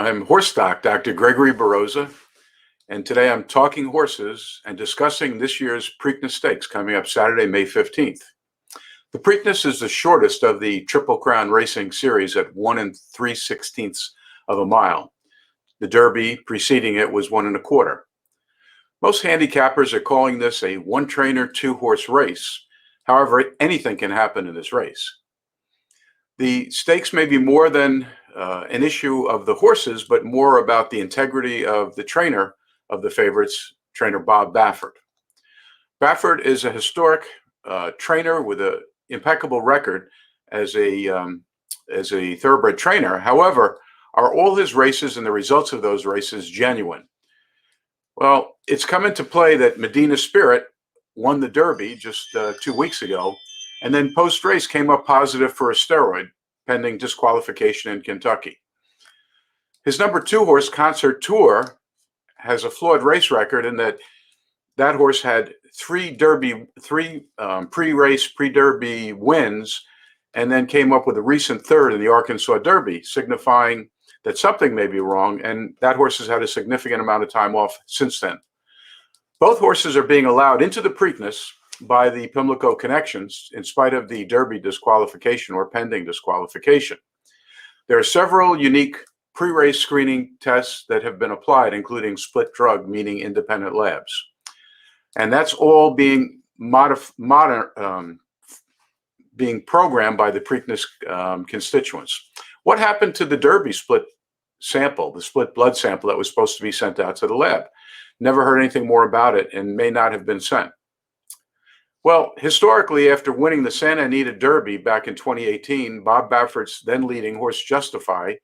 I'm horse doc, Dr. Gregory Barroza, and today I'm talking horses and discussing this year's Preakness Stakes coming up Saturday, May 15th. The Preakness is the shortest of the Triple Crown racing series at 1 3/16 of a mile. The Derby preceding it was 1 1/4. Most handicappers are calling this a one trainer, two horse race. However, anything can happen in this race. The stakes may be more than an issue of the horses, but more about the integrity of the trainer of the favorites, trainer Bob Baffert. Baffert is a historic trainer with an impeccable record as a thoroughbred trainer. However, are all his races and the results of those races genuine? Well, it's come into play that Medina Spirit won the Derby just 2 weeks ago, and then post-race came up positive for a steroid, pending disqualification in Kentucky. His number 2 horse, Concert Tour, has a flawed race record in that horse had three pre-race, pre-Derby wins, and then came up with a recent third in the Arkansas Derby, signifying that something may be wrong, and that horse has had a significant amount of time off since then. Both horses are being allowed into the Preakness by the Pimlico connections in spite of the Derby disqualification or pending disqualification. There are several unique pre-race screening tests that have been applied, including split drug, meaning independent labs. And that's all being being programmed by the Preakness constituents. What happened to the Derby split sample, the split blood sample that was supposed to be sent out to the lab? Never heard anything more about it and may not have been sent. Well, historically, after winning the Santa Anita Derby back in 2018, Bob Baffert's then leading horse Justify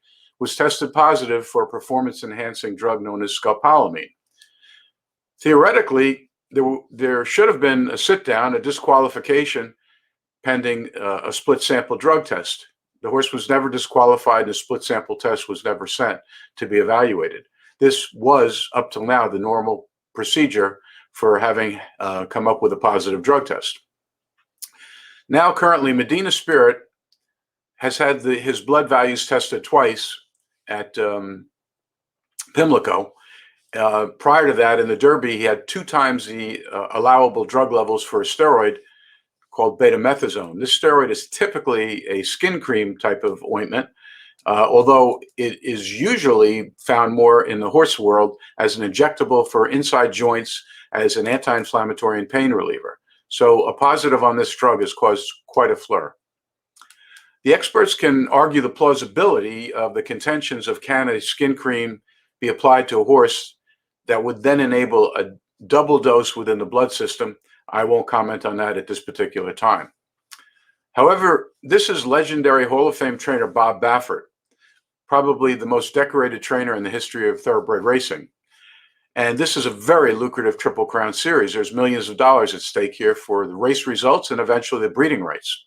was tested positive for a performance-enhancing drug known as scopolamine. Theoretically, there should have been a sit-down, a disqualification, pending a split sample drug test. The horse was never disqualified. The split sample test was never sent to be evaluated. This was, up till now, the normal procedure for having come up with a positive drug test. Now, currently, Medina Spirit has had his blood values tested twice at Pimlico. Prior to that, in the Derby, he had 2 times the allowable drug levels for a steroid called betamethasone. This steroid is typically a skin cream type of ointment, although it is usually found more in the horse world as an injectable for inside joints, as an anti-inflammatory and pain reliever. So a positive on this drug has caused quite a flurry. The experts can argue the plausibility of the contentions of can a skin cream be applied to a horse that would then enable a double dose within the blood system. I won't comment on that at this particular time. However, this is legendary Hall of Fame trainer Bob Baffert, probably the most decorated trainer in the history of thoroughbred racing. And this is a very lucrative Triple Crown series. There's millions of dollars at stake here for the race results and eventually the breeding rights.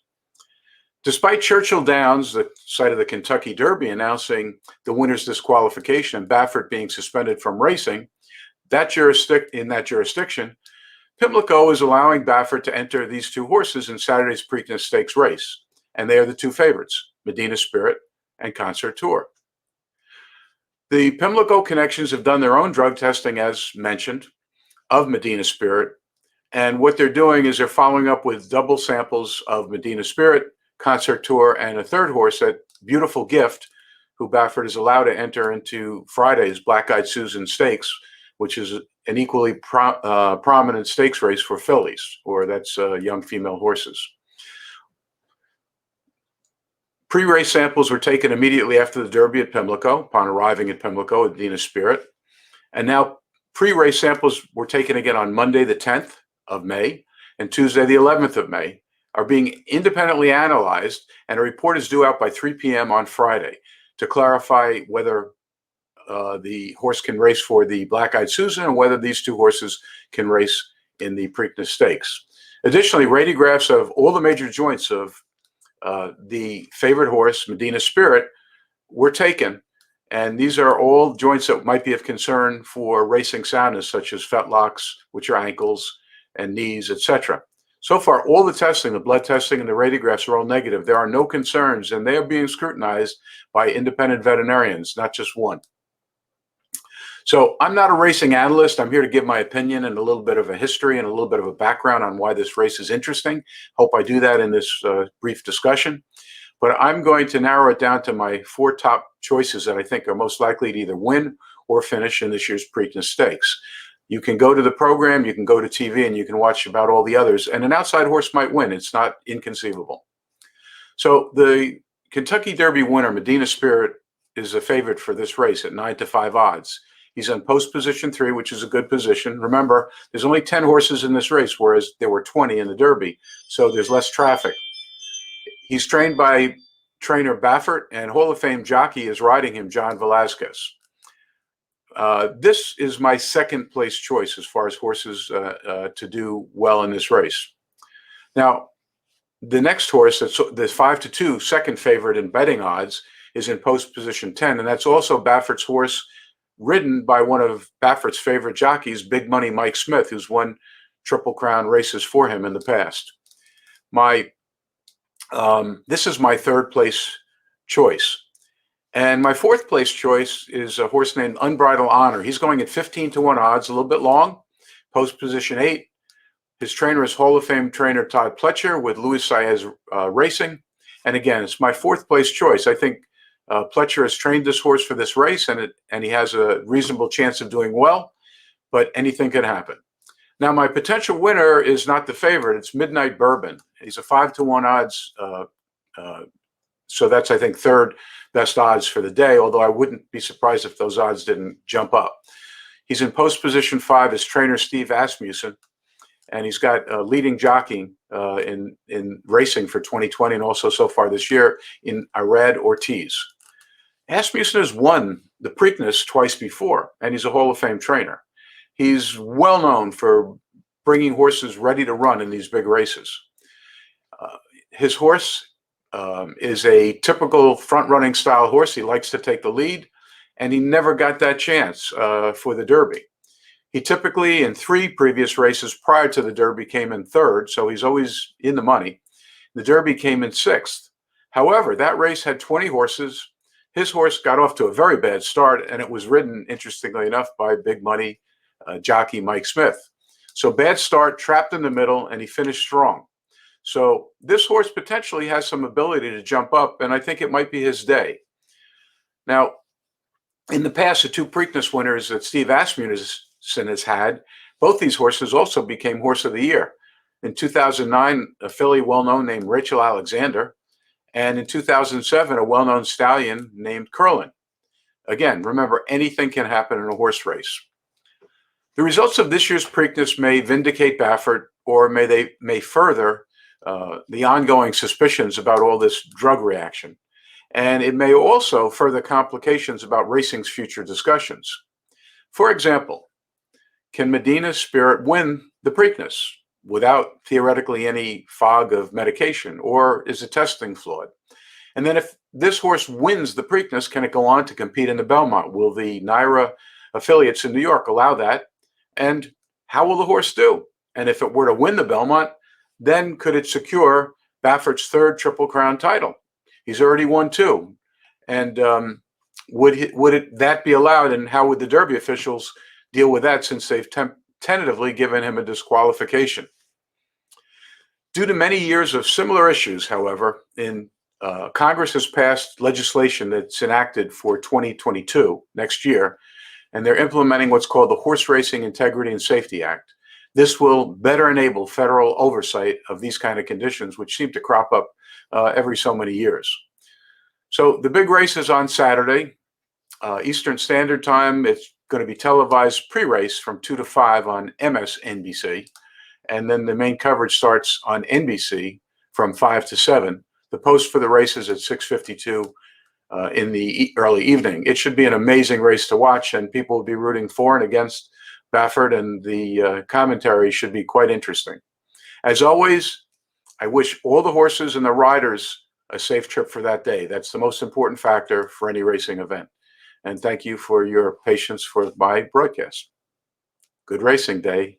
Despite Churchill Downs, the site of the Kentucky Derby, announcing the winner's disqualification and Baffert being suspended from racing, in that jurisdiction, Pimlico is allowing Baffert to enter these 2 horses in Saturday's Preakness Stakes race, and they are the 2 favorites, Medina Spirit and Concert Tour. The Pimlico connections have done their own drug testing, as mentioned, of Medina Spirit, and what they're doing is they're following up with double samples of Medina Spirit, Concert Tour, and a 3rd horse, that Beautiful Gift, who Baffert is allowed to enter into Friday's Black Eyed Susan Stakes, which is an equally prominent stakes race for fillies, or that's young female horses. Pre-race samples were taken immediately after the Derby at Pimlico, upon arriving at Pimlico at Medina Spirit. And now pre-race samples were taken again on Monday, the 10th of May, and Tuesday, the 11th of May, are being independently analyzed, and a report is due out by 3 p.m. on Friday to clarify whether the horse can race for the Black Eyed Susan and whether these 2 horses can race in the Preakness Stakes. Additionally, radiographs of all the major joints of the favorite horse, Medina Spirit, were taken, and these are all joints that might be of concern for racing soundness, such as fetlocks, which are ankles and knees, etc. So far, all the testing, the blood testing and the radiographs are all negative. There are no concerns, and they are being scrutinized by independent veterinarians, not just one. So I'm not a racing analyst. I'm here to give my opinion and a little bit of a history and a little bit of a background on why this race is interesting. Hope I do that in this brief discussion. But I'm going to narrow it down to my 4 top choices that I think are most likely to either win or finish in this year's Preakness Stakes. You can go to the program, you can go to TV, and you can watch about all the others. And an outside horse might win. It's not inconceivable. So the Kentucky Derby winner, Medina Spirit, is a favorite for this race at 9-5 odds. He's on post position 3, which is a good position. Remember, there's only 10 horses in this race, whereas there were 20 in the Derby. So there's less traffic. He's trained by trainer Baffert, and Hall of Fame jockey is riding him, John Velazquez. This is my second place choice as far as horses to do well in this race. Now, the next horse, that's the 5-2 second favorite in betting odds, is in post position 10, and that's also Baffert's horse, ridden by one of Baffert's favorite jockeys, Big Money Mike Smith, who's won Triple Crown races for him in the past. This is my third place choice. And my fourth place choice is a horse named Unbridled Honor. He's going at 15-1 odds, a little bit long, post position 8. His trainer is Hall of Fame trainer Todd Pletcher with Luis Saez Racing. And again, it's my fourth place choice. I think Pletcher has trained this horse for this race, and he has a reasonable chance of doing well, but anything can happen. Now, my potential winner is not the favorite. It's Midnight Bourbon. He's a 5-1 odds. So that's, I think, third best odds for the day, although I wouldn't be surprised if those odds didn't jump up. He's in post position 5 as trainer Steve Asmussen, and he's got leading jockeying in racing for 2020 and also so far this year in Irad Ortiz. Asmussen has won the Preakness twice before, and he's a Hall of Fame trainer. He's well known for bringing horses ready to run in these big races. His horse is a typical front-running style horse. He likes to take the lead, and he never got that chance for the Derby. He typically, in 3 previous races prior to the Derby, came in 3rd, so he's always in the money. The Derby came in 6th. However, that race had 20 horses. His horse got off to a very bad start, and it was ridden, interestingly enough, by big money jockey Mike Smith. So bad start, trapped in the middle, and he finished strong. So this horse potentially has some ability to jump up, and I think it might be his day. Now, in the past, the 2 Preakness winners that Steve Asmussen has had, both these horses also became Horse of the Year. In 2009, a filly well-known named Rachel Alexander, and in 2007, a well-known stallion named Curlin. Again, remember, anything can happen in a horse race. The results of this year's Preakness may vindicate Baffert, or may further the ongoing suspicions about all this drug reaction. And it may also further complications about racing's future discussions. For example, can Medina Spirit win the Preakness without theoretically any fog of medication, or is the testing flawed? And then if this horse wins the Preakness, can it go on to compete in the Belmont? Will the NYRA affiliates in New York allow that? And how will the horse do? And if it were to win the Belmont, then could it secure Baffert's 3rd Triple Crown title? He's already won 2. And would that be allowed? And how would the Derby officials deal with that, since they've tentatively given him a disqualification? Due to many years of similar issues, however, Congress has passed legislation that's enacted for 2022, next year, and they're implementing what's called the Horse Racing Integrity and Safety Act. This will better enable federal oversight of these kind of conditions, which seem to crop up every so many years. So the big race is on Saturday, Eastern Standard Time. It's going to be televised pre-race from 2 to 5 on MSNBC. And then the main coverage starts on NBC from 5 to 7. The post for the race is at 6:52 in the early evening. It should be an amazing race to watch, and people will be rooting for and against Baffert, and the commentary should be quite interesting. As always, I wish all the horses and the riders a safe trip for that day. That's the most important factor for any racing event. And thank you for your patience for my broadcast. Good racing day.